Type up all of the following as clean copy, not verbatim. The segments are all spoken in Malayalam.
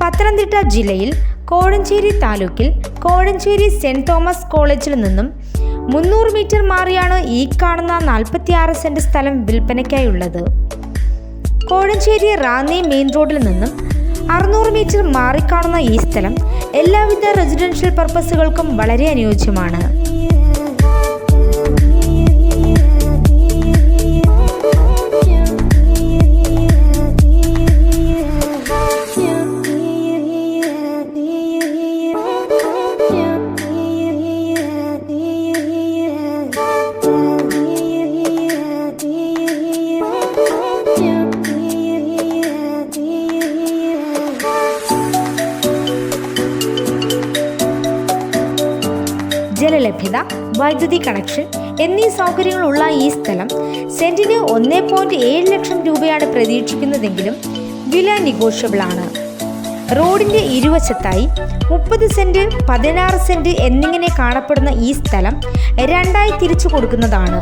പത്തനംതിട്ട ജില്ലയിൽ കോഴഞ്ചേരി താലൂക്കിൽ കോഴഞ്ചേരി സെന്റ് തോമസ് കോളേജിൽ നിന്നും 300 മീറ്റർ മാറിയാണ് ഈ കാണുന്ന 46 സെന്റ് സ്ഥലം വിൽപ്പനയ്ക്കായുള്ളത്. കോഴഞ്ചേരി റാന്നി മെയിൻ റോഡിൽ നിന്നും 600 മീറ്റർ മാറിക്കാണുന്ന ഈ സ്ഥലം എല്ലാവിധ റെസിഡൻഷ്യൽ പർപ്പസുകൾക്കും വളരെ അനുയോജ്യമാണ്. ജലലഭ്യത, വൈദ്യുതി കണക്ഷൻ എന്നീ സൗകര്യങ്ങളുള്ള ഈ സ്ഥലം സെന്റിന് 1.7 ലക്ഷം രൂപയാണ് പ്രതീക്ഷിക്കുന്നതെങ്കിലും വില നെഗോഷ്യബിൾ ആണ്. റോഡിന്റെ ഇരുവശത്തായി 30 സെന്റ്, 16 സെന്റ് എന്നിങ്ങനെ കാണപ്പെടുന്ന ഈ സ്ഥലം 2ആയി തിരിച്ചു കൊടുക്കുന്നതാണ്.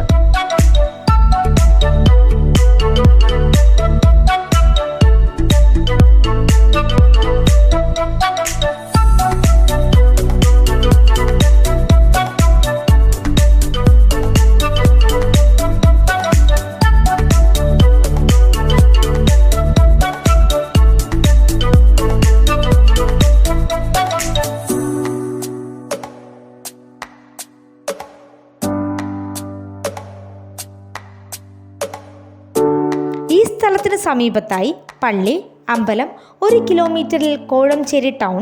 ഈ സ്ഥലത്തിന് സമീപത്തായി പള്ളി, അമ്പലം, 1 കിലോമീറ്ററിൽ കോഴഞ്ചേരി ടൗൺ,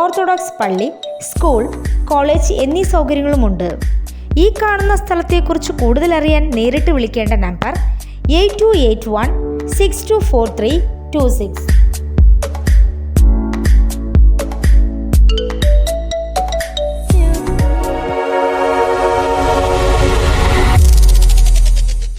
ഓർത്തഡോക്സ് പള്ളി, സ്കൂൾ, കോളേജ് എന്നീ സൗകര്യങ്ങളുമുണ്ട്. ഈ കാണുന്ന സ്ഥലത്തെക്കുറിച്ച് കൂടുതൽ അറിയാൻ നേരിട്ട് വിളിക്കേണ്ട നമ്പർ 8281 624326.